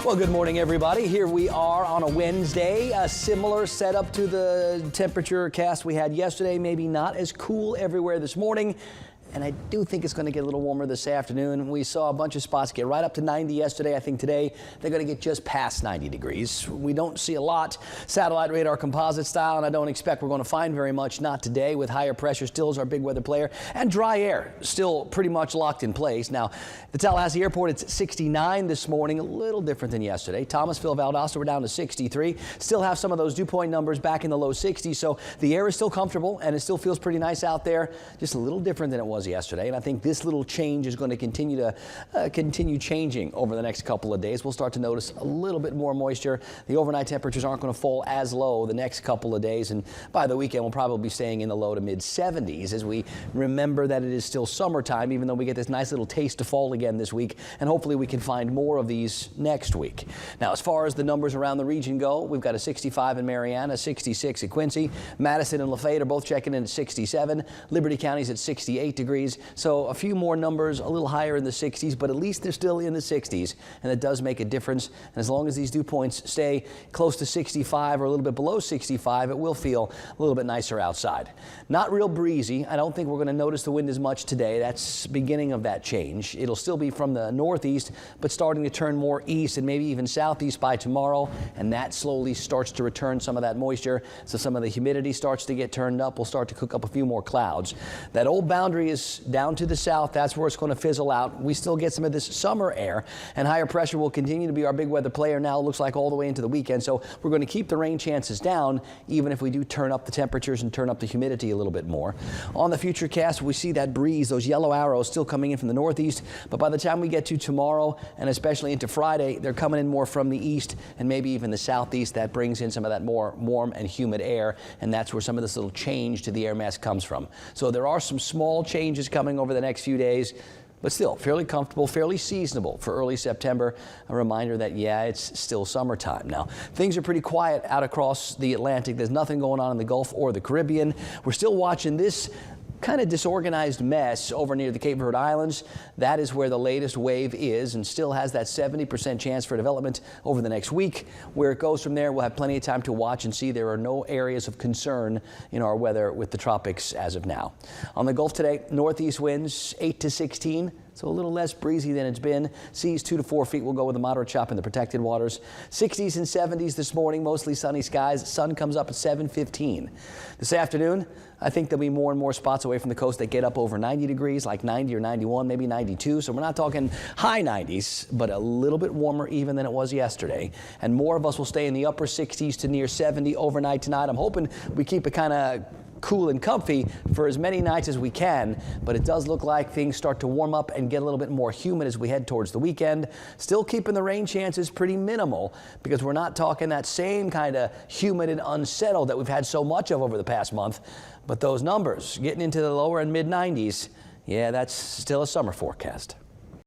Well, good morning, everybody. Here we are on a Wednesday, a similar setup to the temperature cast we had yesterday. Maybe not as cool everywhere this morning. And I do think it's going to get a little warmer this afternoon. We saw a bunch of spots get right up to 90 yesterday. I think today they're going to get just past 90 degrees. We don't see a lot satellite radar composite style, and I don't expect we're going to find very much, not today, with higher pressure still as our big weather player, and dry air still pretty much locked in place. Now, the Tallahassee airport, it's 69 this morning, a little different than yesterday. Thomasville, Valdosta, we're down to 63. Still have some of those dew point numbers back in the low 60s, so the air is still comfortable, and it still feels pretty nice out there. Just a little different than it was yesterday, and I think this little change is going to continue changing over the next couple of days. We'll start to notice a little bit more moisture. The overnight temperatures aren't going to fall as low the next couple of days, and by the weekend we'll probably be staying in the low to mid 70s as we remember that it is still summertime, even though we get this nice little taste of fall again this week, and hopefully we can find more of these next week. Now, as far as the numbers around the region go, we've got a 65 in Marianna, 66 at Quincy. Madison and Lafayette are both checking in at 67. Liberty County's at 68 degrees. So a few more numbers a little higher in the 60s, but at least they're still in the 60s, and it does make a difference. And as long as these dew points stay close to 65 or a little bit below 65, it will feel a little bit nicer outside. Not real breezy. I don't think we're going to notice the wind as much today. That's beginning of that change. It'll still be from the northeast, but starting to turn more east and maybe even southeast by tomorrow, and that slowly starts to return some of that moisture. So some of the humidity starts to get turned up. We'll start to cook up a few more clouds. That old boundary is down to the south. That's where it's going to fizzle out. We still get some of this summer air, and higher pressure will continue to be our big weather player now, it looks like, all the way into the weekend. So we're going to keep the rain chances down, even if we do turn up the temperatures and turn up the humidity a little bit more. On the future cast, we see that breeze, those yellow arrows still coming in from the northeast, but by the time we get to tomorrow and especially into Friday, they're coming in more from the east and maybe even the southeast. That brings in some of that more warm and humid air, and that's where some of this little change to the air mass comes from. So there are some small changes coming over the next few days, but still fairly comfortable, fairly seasonable for early September. A reminder that, yeah, it's still summertime. Now, things are pretty quiet out across the Atlantic. There's nothing going on in the Gulf or the Caribbean. We're still watching this kind of disorganized mess over near the Cape Verde Islands. That is where the latest wave is, and still has that 70% chance for development over the next week. Where it goes from there, we'll have plenty of time to watch and see. There are no areas of concern in our weather with the tropics as of now. On the Gulf today, northeast winds 8 to 16. So a little less breezy than it's been. Seas 2 to 4 feet will go with a moderate chop in the protected waters. 60s and 70s this morning, mostly sunny skies. Sun comes up at 7:15. This afternoon, I think there'll be more and more spots away from the coast that get up over 90 degrees, like 90 or 91, maybe 92. So we're not talking high 90s, but a little bit warmer even than it was yesterday. And more of us will stay in the upper 60s to near 70 overnight tonight. I'm hoping we keep it kind of cool and comfy for as many nights as we can, but it does look like things start to warm up and get a little bit more humid as we head towards the weekend. Still keeping the rain chances pretty minimal, because we're not talking that same kind of humid and unsettled that we've had so much of over the past month. But those numbers getting into the lower and mid 90s, yeah, that's still a summer forecast.